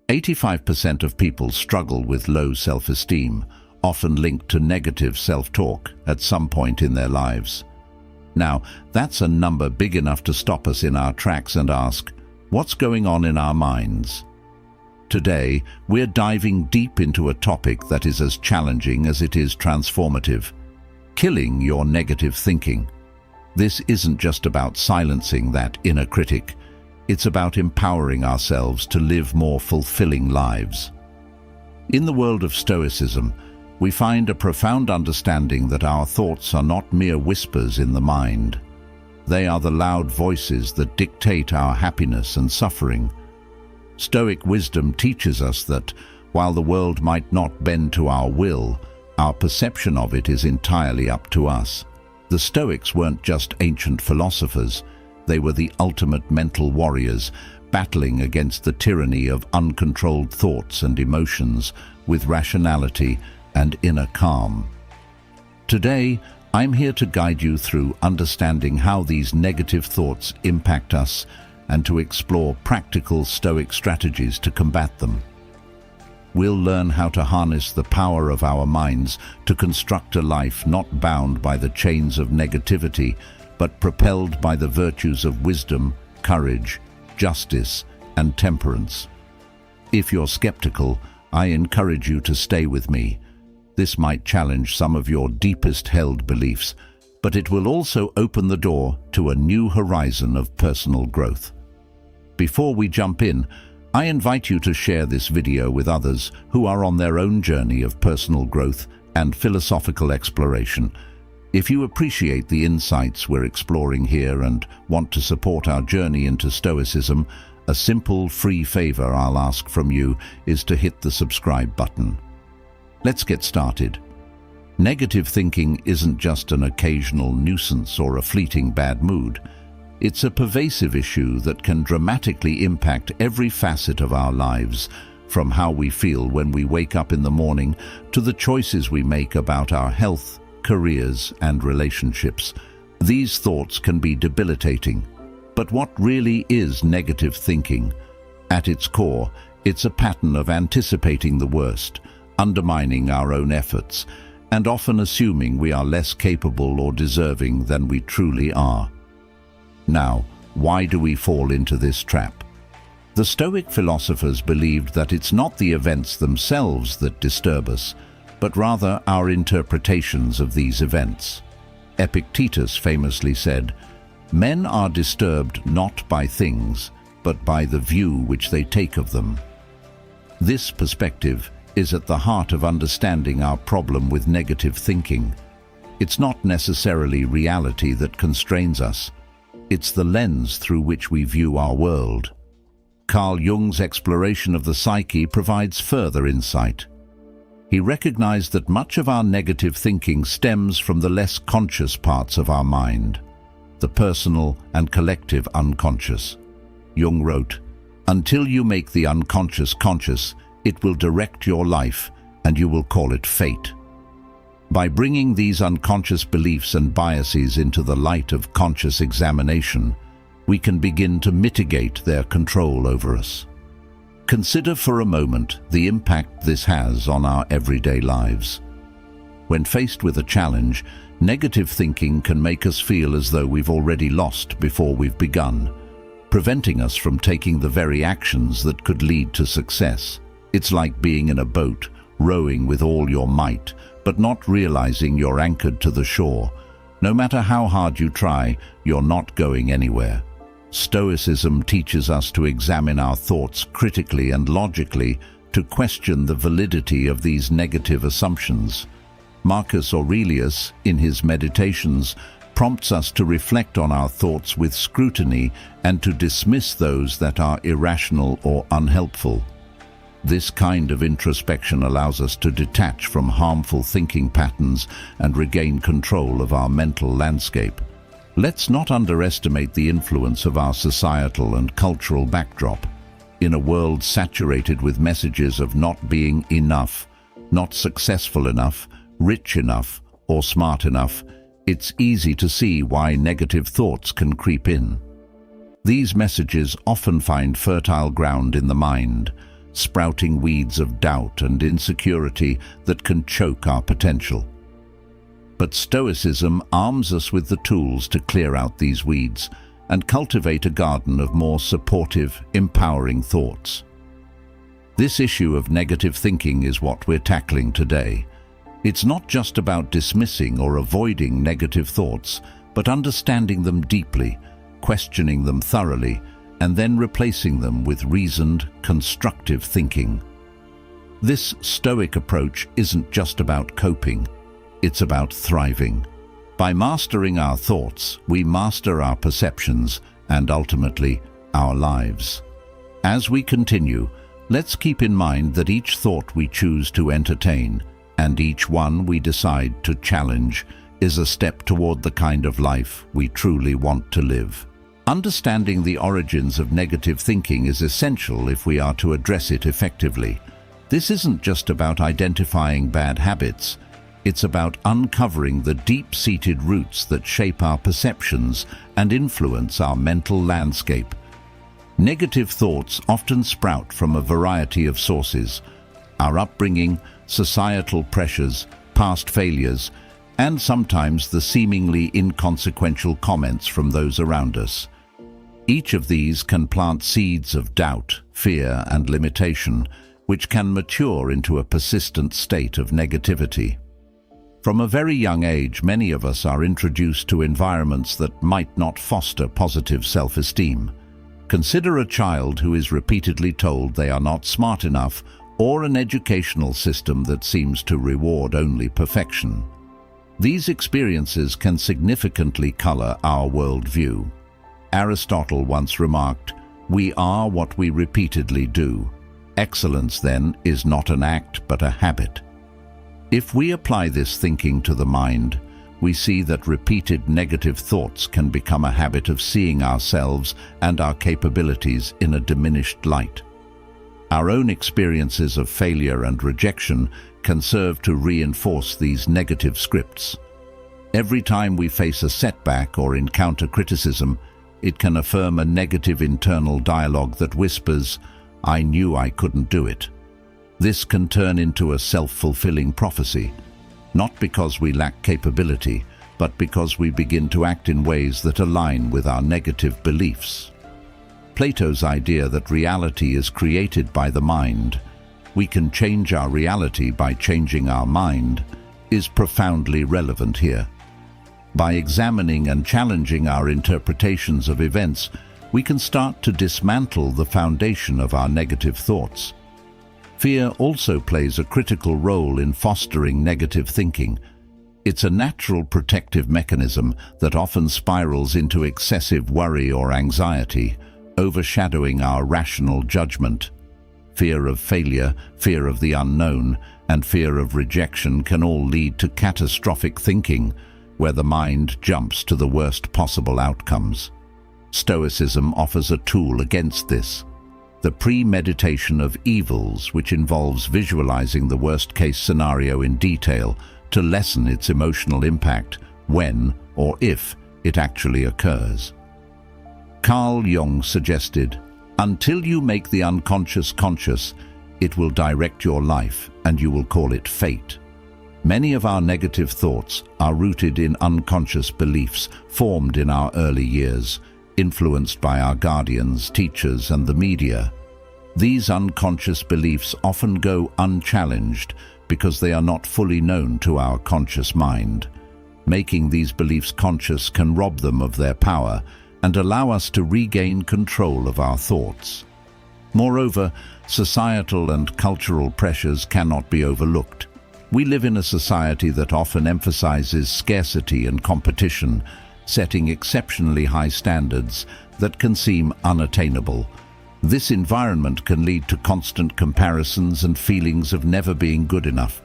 85% of people struggle with low self-esteem, often linked to negative self-talk at some point in their lives. Now, that's a number big enough to stop us in our tracks and ask, what's going on in our minds? Today, we're diving deep into a topic that is as challenging as it is transformative: killing your negative thinking. This isn't just about silencing that inner critic. It's about empowering ourselves to live more fulfilling lives. In the world of Stoicism, we find a profound understanding that our thoughts are not mere whispers in the mind. They are the loud voices that dictate our happiness and suffering. Stoic wisdom teaches us that, while the world might not bend to our will, our perception of it is entirely up to us. The Stoics weren't just ancient philosophers. They were the ultimate mental warriors, battling against the tyranny of uncontrolled thoughts and emotions with rationality and inner calm. Today, I'm here to guide you through understanding how these negative thoughts impact us and to explore practical Stoic strategies to combat them. We'll learn how to harness the power of our minds to construct a life not bound by the chains of negativity, but propelled by the virtues of wisdom, courage, justice, and temperance. If you're skeptical, I encourage you to stay with me. This might challenge some of your deepest held beliefs, but it will also open the door to a new horizon of personal growth. Before we jump in, I invite you to share this video with others who are on their own journey of personal growth and philosophical exploration. If you appreciate the insights we're exploring here and want to support our journey into Stoicism, a simple, free favor I'll ask from you is to hit the subscribe button. Let's get started. Negative thinking isn't just an occasional nuisance or a fleeting bad mood. It's a pervasive issue that can dramatically impact every facet of our lives, from how we feel when we wake up in the morning to the choices we make about our health, careers, and relationships. These thoughts can be debilitating. But what really is negative thinking? At its core, it's a pattern of anticipating the worst, undermining our own efforts, and often assuming we are less capable or deserving than we truly are. Now, why do we fall into this trap? The Stoic philosophers believed that it's not the events themselves that disturb us, but rather our interpretations of these events. Epictetus famously said, "Men are disturbed not by things, but by the view which they take of them." This perspective is at the heart of understanding our problem with negative thinking. It's not necessarily reality that constrains us. It's the lens through which we view our world. Carl Jung's exploration of the psyche provides further insight. He recognized that much of our negative thinking stems from the less conscious parts of our mind, the personal and collective unconscious. Jung wrote, "Until you make the unconscious conscious, it will direct your life, and you will call it fate." By bringing these unconscious beliefs and biases into the light of conscious examination, we can begin to mitigate their control over us. Consider for a moment the impact this has on our everyday lives. When faced with a challenge, negative thinking can make us feel as though we've already lost before we've begun, preventing us from taking the very actions that could lead to success. It's like being in a boat, rowing with all your might, but not realizing you're anchored to the shore. No matter how hard you try, you're not going anywhere. Stoicism teaches us to examine our thoughts critically and logically, to question the validity of these negative assumptions. Marcus Aurelius, in his Meditations, prompts us to reflect on our thoughts with scrutiny and to dismiss those that are irrational or unhelpful. This kind of introspection allows us to detach from harmful thinking patterns and regain control of our mental landscape. Let's not underestimate the influence of our societal and cultural backdrop. In a world saturated with messages of not being enough, not successful enough, rich enough, or smart enough, it's easy to see why negative thoughts can creep in. These messages often find fertile ground in the mind, sprouting weeds of doubt and insecurity that can choke our potential. But Stoicism arms us with the tools to clear out these weeds and cultivate a garden of more supportive, empowering thoughts. This issue of negative thinking is what we're tackling today. It's not just about dismissing or avoiding negative thoughts, but understanding them deeply, questioning them thoroughly, and then replacing them with reasoned, constructive thinking. This Stoic approach isn't just about coping, it's about thriving. By mastering our thoughts, we master our perceptions and ultimately our lives. As we continue, let's keep in mind that each thought we choose to entertain and each one we decide to challenge is a step toward the kind of life we truly want to live. Understanding the origins of negative thinking is essential if we are to address it effectively. This isn't just about identifying bad habits. It's about uncovering the deep-seated roots that shape our perceptions and influence our mental landscape. Negative thoughts often sprout from a variety of sources: our upbringing, societal pressures, past failures, and sometimes the seemingly inconsequential comments from those around us. Each of these can plant seeds of doubt, fear, and limitation, which can mature into a persistent state of negativity. From a very young age, many of us are introduced to environments that might not foster positive self-esteem. Consider a child who is repeatedly told they are not smart enough, or an educational system that seems to reward only perfection. These experiences can significantly color our worldview. Aristotle once remarked, "We are what we repeatedly do." Excellence, then, is not an act but a habit. If we apply this thinking to the mind, we see that repeated negative thoughts can become a habit of seeing ourselves and our capabilities in a diminished light. Our own experiences of failure and rejection can serve to reinforce these negative scripts. Every time we face a setback or encounter criticism, it can affirm a negative internal dialogue that whispers, "I knew I couldn't do it." This can turn into a self-fulfilling prophecy, not because we lack capability, but because we begin to act in ways that align with our negative beliefs. Plato's idea that reality is created by the mind, we can change our reality by changing our mind, is profoundly relevant here. By examining and challenging our interpretations of events, we can start to dismantle the foundation of our negative thoughts. Fear also plays a critical role in fostering negative thinking. It's a natural protective mechanism that often spirals into excessive worry or anxiety, overshadowing our rational judgment. Fear of failure, fear of the unknown, and fear of rejection can all lead to catastrophic thinking, where the mind jumps to the worst possible outcomes. Stoicism offers a tool against this: the premeditation of evils, which involves visualizing the worst-case scenario in detail to lessen its emotional impact when or if it actually occurs. Carl Jung suggested, "Until you make the unconscious conscious, it will direct your life and you will call it fate." Many of our negative thoughts are rooted in unconscious beliefs formed in our early years, influenced by our guardians, teachers, and the media. These unconscious beliefs often go unchallenged because they are not fully known to our conscious mind. Making these beliefs conscious can rob them of their power and allow us to regain control of our thoughts. Moreover, societal and cultural pressures cannot be overlooked. We live in a society that often emphasizes scarcity and competition, setting exceptionally high standards that can seem unattainable. This environment can lead to constant comparisons and feelings of never being good enough.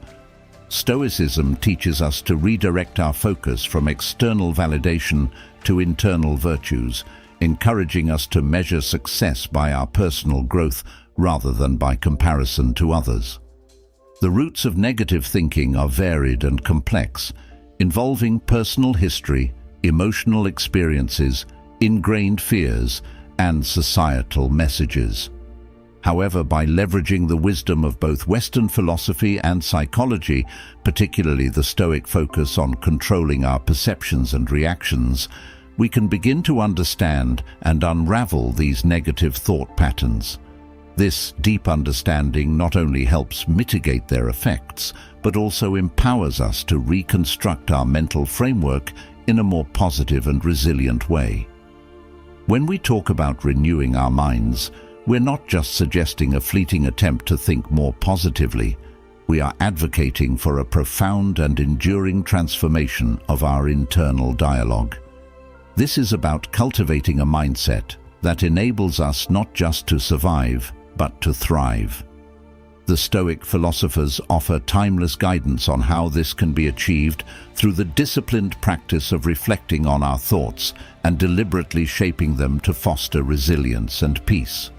Stoicism teaches us to redirect our focus from external validation to internal virtues, encouraging us to measure success by our personal growth rather than by comparison to others. The roots of negative thinking are varied and complex, involving personal history, emotional experiences, ingrained fears, and societal messages. However, by leveraging the wisdom of both Western philosophy and psychology, particularly the Stoic focus on controlling our perceptions and reactions, we can begin to understand and unravel these negative thought patterns. This deep understanding not only helps mitigate their effects, but also empowers us to reconstruct our mental framework in a more positive and resilient way. When we talk about renewing our minds, we're not just suggesting a fleeting attempt to think more positively. We are advocating for a profound and enduring transformation of our internal dialogue. This is about cultivating a mindset that enables us not just to survive, but to thrive. The Stoic philosophers offer timeless guidance on how this can be achieved through the disciplined practice of reflecting on our thoughts and deliberately shaping them to foster resilience and peace.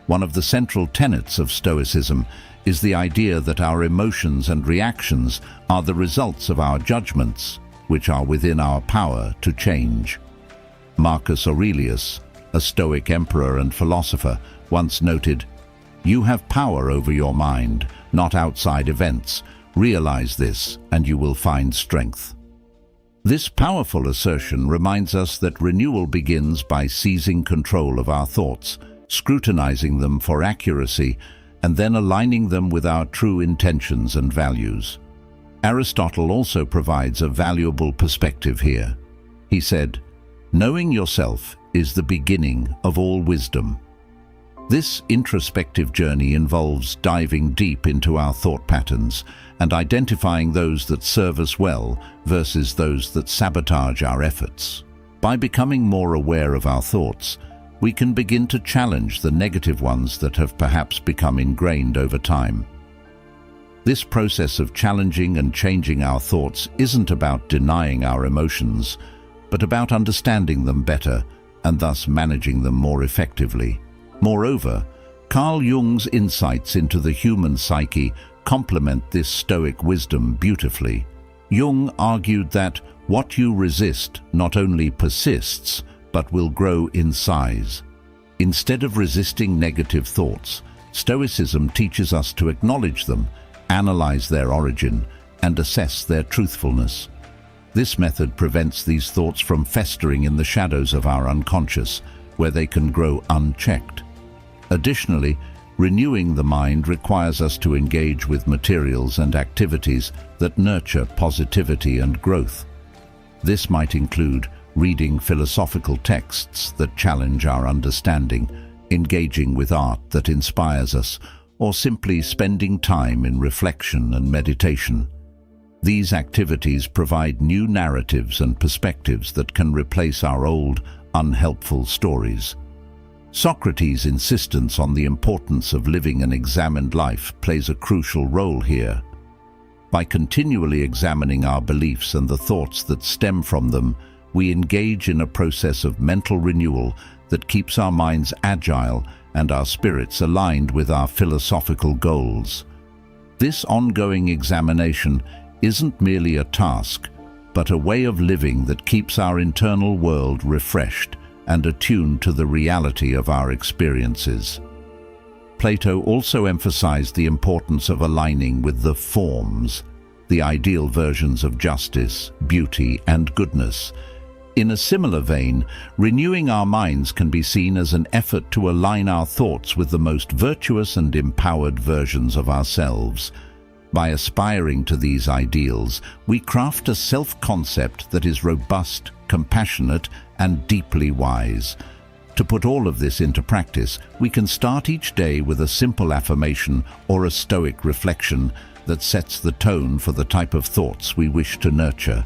One of the central tenets of Stoicism is the idea that our emotions and reactions are the results of our judgments, which are within our power to change. Marcus Aurelius, a Stoic emperor and philosopher, once noted, "You have power over your mind, not outside events. Realize this, and you will find strength." This powerful assertion reminds us that renewal begins by seizing control of our thoughts, scrutinizing them for accuracy, and then aligning them with our true intentions and values. Aristotle also provides a valuable perspective here. He said, "Knowing yourself is the beginning of all wisdom." This introspective journey involves diving deep into our thought patterns and identifying those that serve us well versus those that sabotage our efforts. By becoming more aware of our thoughts, we can begin to challenge the negative ones that have perhaps become ingrained over time. This process of challenging and changing our thoughts isn't about denying our emotions, but about understanding them better and thus managing them more effectively. Moreover, Carl Jung's insights into the human psyche complement this Stoic wisdom beautifully. Jung argued that what you resist not only persists, but will grow in size. Instead of resisting negative thoughts, Stoicism teaches us to acknowledge them, analyze their origin, and assess their truthfulness. This method prevents these thoughts from festering in the shadows of our unconscious, where they can grow unchecked. Additionally, renewing the mind requires us to engage with materials and activities that nurture positivity and growth. This might include reading philosophical texts that challenge our understanding, engaging with art that inspires us, or simply spending time in reflection and meditation. These activities provide new narratives and perspectives that can replace our old, unhelpful stories. Socrates' insistence on the importance of living an examined life plays a crucial role here. By continually examining our beliefs and the thoughts that stem from them, we engage in a process of mental renewal that keeps our minds agile and our spirits aligned with our philosophical goals. This ongoing examination isn't merely a task, but a way of living that keeps our internal world refreshed and attuned to the reality of our experiences. Plato also emphasized the importance of aligning with the forms, the ideal versions of justice, beauty, and goodness. In a similar vein, renewing our minds can be seen as an effort to align our thoughts with the most virtuous and empowered versions of ourselves. By aspiring to these ideals, we craft a self-concept that is robust, compassionate, and deeply wise. To put all of this into practice, we can start each day with a simple affirmation or a Stoic reflection that sets the tone for the type of thoughts we wish to nurture.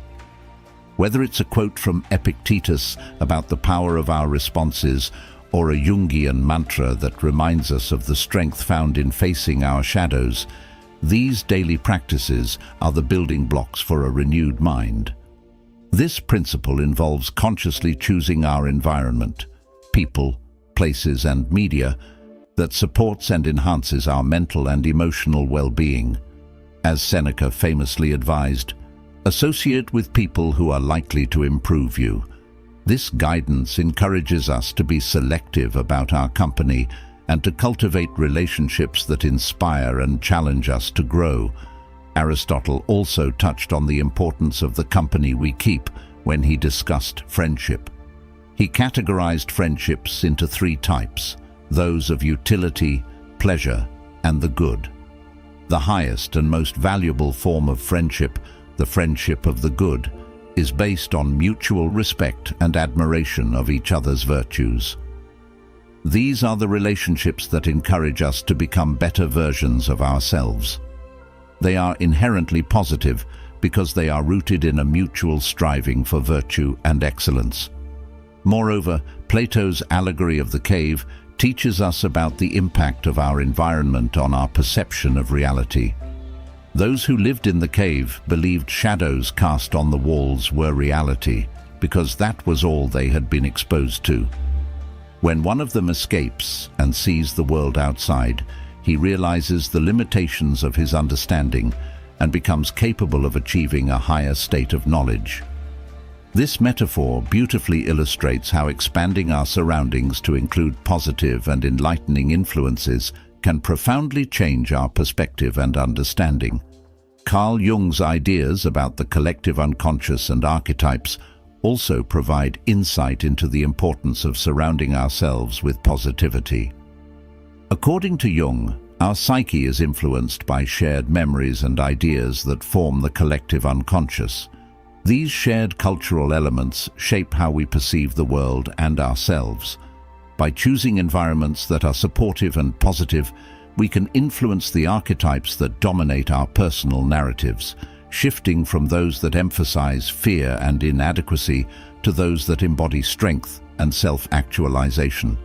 Whether it's a quote from Epictetus about the power of our responses, or a Jungian mantra that reminds us of the strength found in facing our shadows, these daily practices are the building blocks for a renewed mind. This principle involves consciously choosing our environment, people, places, and media that supports and enhances our mental and emotional well-being. As Seneca famously advised, associate with people who are likely to improve you. This guidance encourages us to be selective about our company and to cultivate relationships that inspire and challenge us to grow. Aristotle also touched on the importance of the company we keep when he discussed friendship. He categorized friendships into three types: those of utility, pleasure, and the good. The highest and most valuable form of friendship, the friendship of the good, is based on mutual respect and admiration of each other's virtues. These are the relationships that encourage us to become better versions of ourselves. They are inherently positive because they are rooted in a mutual striving for virtue and excellence. Moreover, Plato's allegory of the cave teaches us about the impact of our environment on our perception of reality. Those who lived in the cave believed shadows cast on the walls were reality, because that was all they had been exposed to. When one of them escapes and sees the world outside, he realizes the limitations of his understanding and becomes capable of achieving a higher state of knowledge. This metaphor beautifully illustrates how expanding our surroundings to include positive and enlightening influences can profoundly change our perspective and understanding. Carl Jung's ideas about the collective unconscious and archetypes also provide insight into the importance of surrounding ourselves with positivity. According to Jung, our psyche is influenced by shared memories and ideas that form the collective unconscious. These shared cultural elements shape how we perceive the world and ourselves. By choosing environments that are supportive and positive, we can influence the archetypes that dominate our personal narratives, shifting from those that emphasize fear and inadequacy to those that embody strength and self-actualization.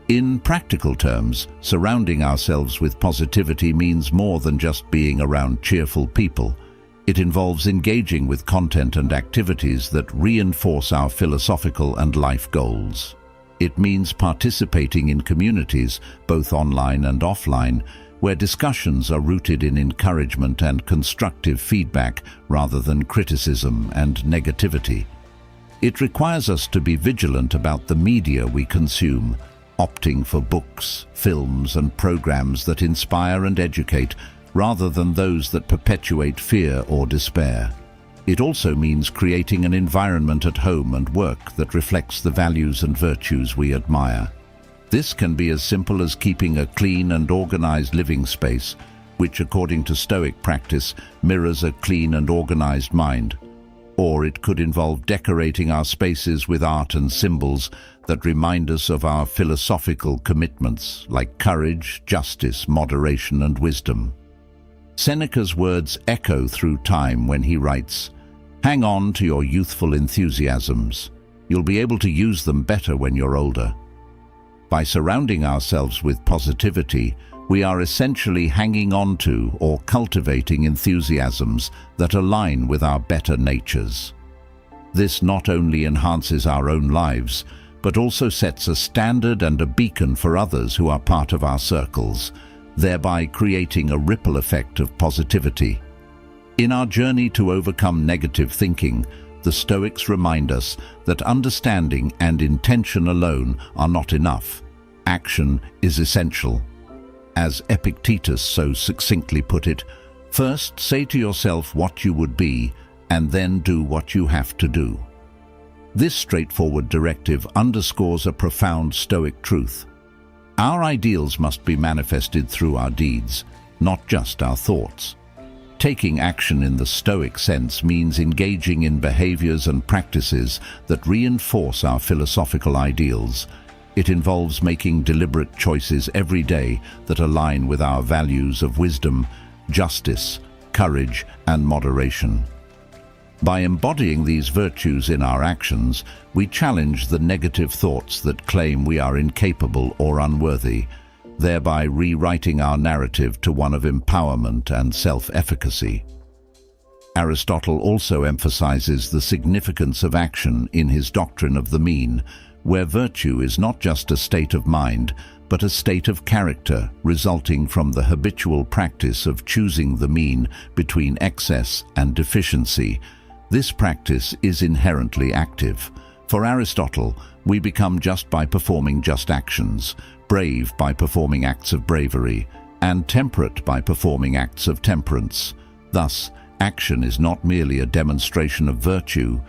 In practical terms, surrounding ourselves with positivity means more than just being around cheerful people. It involves engaging with content and activities that reinforce our philosophical and life goals. It means participating in communities, both online and offline, where discussions are rooted in encouragement and constructive feedback rather than criticism and negativity. It requires us to be vigilant about the media we consume, opting for books, films, and programs that inspire and educate rather than those that perpetuate fear or despair. It also means creating an environment at home and work that reflects the values and virtues we admire. This can be as simple as keeping a clean and organized living space, which, according to Stoic practice, mirrors a clean and organized mind. Or it could involve decorating our spaces with art and symbols that remind us of our philosophical commitments, like courage, justice, moderation, and wisdom. Seneca's words echo through time when he writes, "Hang on to your youthful enthusiasms. You'll be able to use them better when you're older." By surrounding ourselves with positivity, we are essentially hanging on to or cultivating enthusiasms that align with our better natures. This not only enhances our own lives, but also sets a standard and a beacon for others who are part of our circles, thereby creating a ripple effect of positivity. In our journey to overcome negative thinking, the Stoics remind us that understanding and intention alone are not enough. Action is essential. As Epictetus so succinctly put it, first say to yourself what you would be, and then do what you have to do. This straightforward directive underscores a profound Stoic truth. Our ideals must be manifested through our deeds, not just our thoughts. Taking action in the Stoic sense means engaging in behaviors and practices that reinforce our philosophical ideals. It involves making deliberate choices every day that align with our values of wisdom, justice, courage, and moderation. By embodying these virtues in our actions, we challenge the negative thoughts that claim we are incapable or unworthy, thereby rewriting our narrative to one of empowerment and self-efficacy. Aristotle also emphasizes the significance of action in his doctrine of the mean, where virtue is not just a state of mind, but a state of character resulting from the habitual practice of choosing the mean between excess and deficiency. This practice is inherently active. For Aristotle, we become just by performing just actions, brave by performing acts of bravery, and temperate by performing acts of temperance. Thus, action is not merely a demonstration of virtue,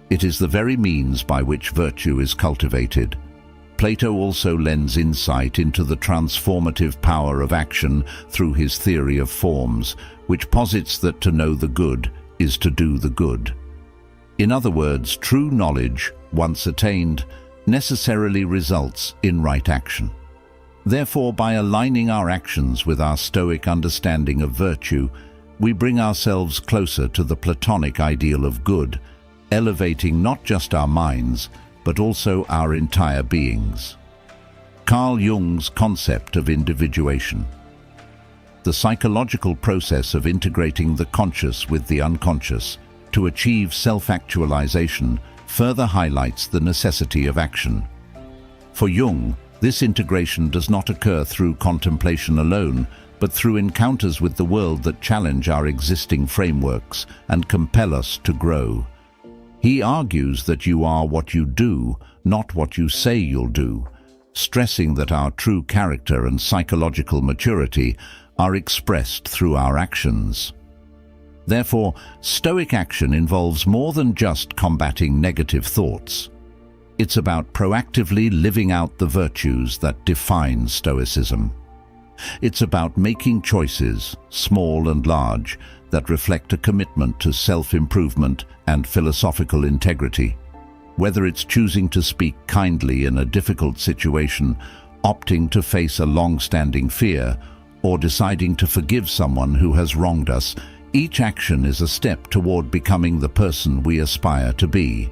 it is the very means by which virtue is cultivated. Plato also lends insight into the transformative power of action through his theory of forms, which posits that to know the good is to do the good. In other words, true knowledge, once attained, necessarily results in right action. Therefore, by aligning our actions with our Stoic understanding of virtue, we bring ourselves closer to the Platonic ideal of good, elevating not just our minds, but also our entire beings. Carl Jung's concept of individuation. The psychological process of integrating the conscious with the unconscious to achieve self-actualization further highlights the necessity of action. For Jung, this integration does not occur through contemplation alone, but through encounters with the world that challenge our existing frameworks and compel us to grow. He argues that you are what you do, not what you say you'll do, stressing that our true character and psychological maturity are expressed through our actions. Therefore, Stoic action involves more than just combating negative thoughts. It's about proactively living out the virtues that define Stoicism. It's about making choices, small and large, that reflect a commitment to self-improvement and philosophical integrity. Whether it's choosing to speak kindly in a difficult situation, opting to face a long-standing fear, or deciding to forgive someone who has wronged us, each action is a step toward becoming the person we aspire to be.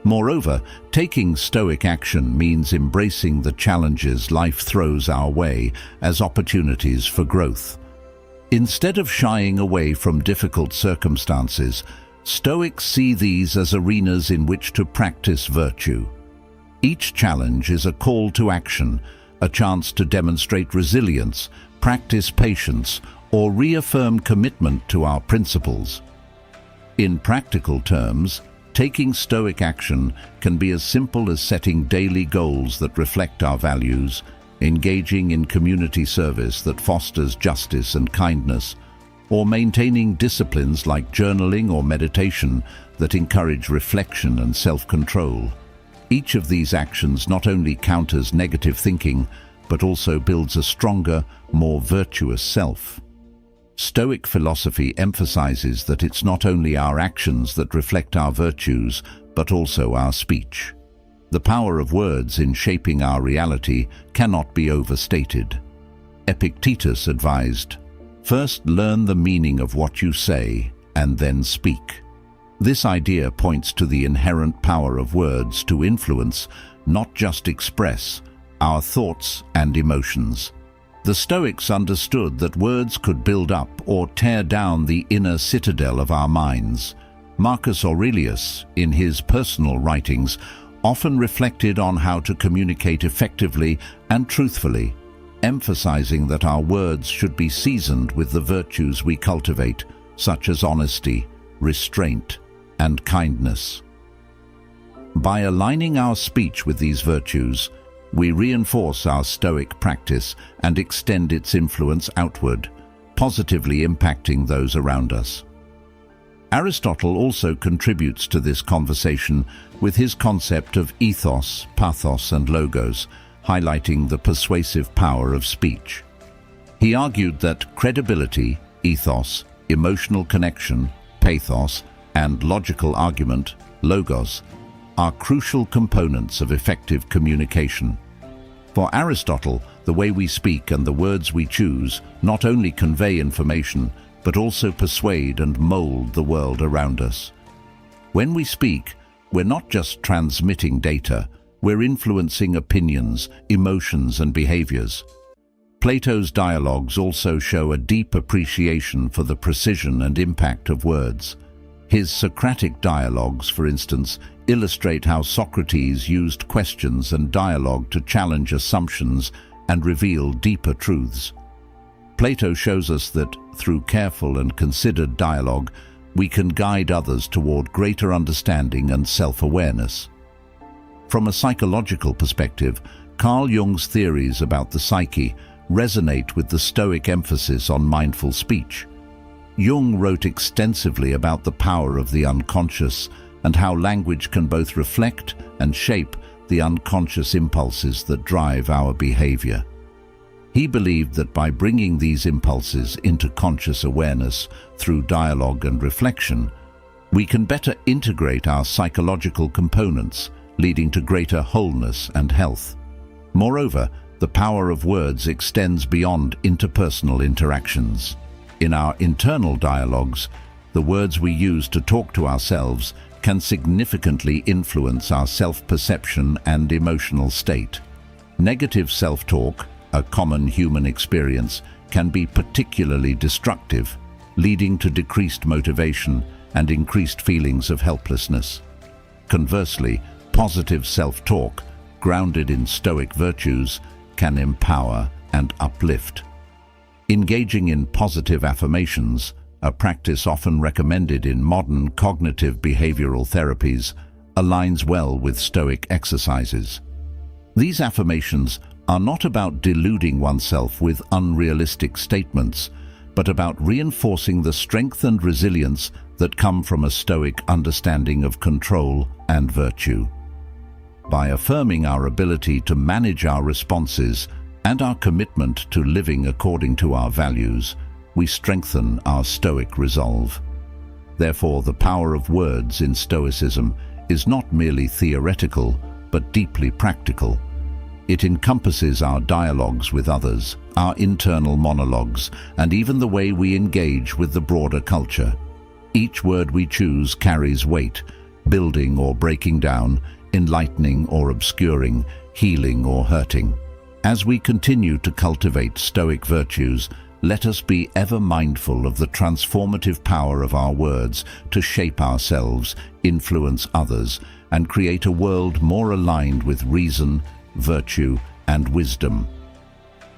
Moreover, taking Stoic action means embracing the challenges life throws our way as opportunities for growth. Instead of shying away from difficult circumstances, Stoics see these as arenas in which to practice virtue. Each challenge is a call to action, a chance to demonstrate resilience, practice patience, or reaffirm commitment to our principles. In practical terms, taking Stoic action can be as simple as setting daily goals that reflect our values, engaging in community service that fosters justice and kindness, or maintaining disciplines like journaling or meditation that encourage reflection and self-control. Each of these actions not only counters negative thinking, but also builds a stronger, more virtuous self. Stoic philosophy emphasizes that it's not only our actions that reflect our virtues, but also our speech. The power of words in shaping our reality cannot be overstated. Epictetus advised, "First learn the meaning of what you say, and then speak." This idea points to the inherent power of words to influence, not just express, our thoughts and emotions. The Stoics understood that words could build up or tear down the inner citadel of our minds. Marcus Aurelius, in his personal writings, often reflected on how to communicate effectively and truthfully, emphasizing that our words should be seasoned with the virtues we cultivate, such as honesty, restraint, and kindness. By aligning our speech with these virtues, we reinforce our Stoic practice and extend its influence outward, positively impacting those around us. Aristotle also contributes to this conversation with his concept of ethos, pathos, and logos, highlighting the persuasive power of speech. He argued that credibility, ethos, emotional connection, pathos, and logical argument, logos, are crucial components of effective communication. For Aristotle, the way we speak and the words we choose not only convey information, but also persuade and mold the world around us. When we speak, we're not just transmitting data, we're influencing opinions, emotions, and behaviors. Plato's dialogues also show a deep appreciation for the precision and impact of words. His Socratic dialogues, for instance, illustrate how Socrates used questions and dialogue to challenge assumptions and reveal deeper truths. Plato shows us that, through careful and considered dialogue, we can guide others toward greater understanding and self-awareness. From a psychological perspective, Carl Jung's theories about the psyche resonate with the Stoic emphasis on mindful speech. Jung wrote extensively about the power of the unconscious and how language can both reflect and shape the unconscious impulses that drive our behavior. He believed that by bringing these impulses into conscious awareness through dialogue and reflection, we can better integrate our psychological components, leading to greater wholeness and health. Moreover, the power of words extends beyond interpersonal interactions. In our internal dialogues, the words we use to talk to ourselves can significantly influence our self-perception and emotional state. Negative self-talk, a common human experience, can be particularly destructive, leading to decreased motivation and increased feelings of helplessness. Conversely, positive self-talk, grounded in Stoic virtues, can empower and uplift. Engaging in positive affirmations, a practice often recommended in modern cognitive behavioral therapies, aligns well with Stoic exercises. These affirmations are not about deluding oneself with unrealistic statements, but about reinforcing the strength and resilience that come from a Stoic understanding of control and virtue. By affirming our ability to manage our responses and our commitment to living according to our values, we strengthen our Stoic resolve. Therefore, the power of words in Stoicism is not merely theoretical, but deeply practical. It encompasses our dialogues with others, our internal monologues, and even the way we engage with the broader culture. Each word we choose carries weight, building or breaking down, enlightening or obscuring, healing or hurting. As we continue to cultivate Stoic virtues, let us be ever mindful of the transformative power of our words to shape ourselves, influence others, and create a world more aligned with reason, virtue, and wisdom.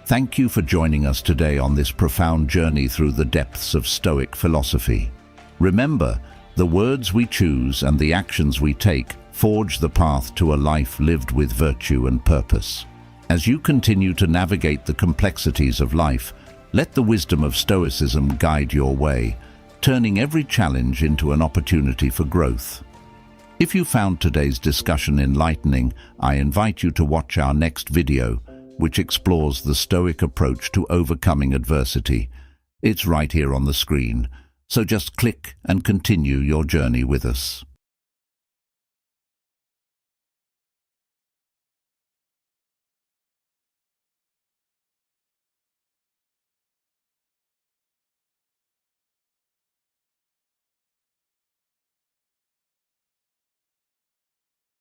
Thank you for joining us today on this profound journey through the depths of Stoic philosophy. Remember, the words we choose and the actions we take forge the path to a life lived with virtue and purpose. As you continue to navigate the complexities of life, let the wisdom of Stoicism guide your way, turning every challenge into an opportunity for growth. If you found today's discussion enlightening, I invite you to watch our next video, which explores the Stoic approach to overcoming adversity. It's right here on the screen, so just click and continue your journey with us.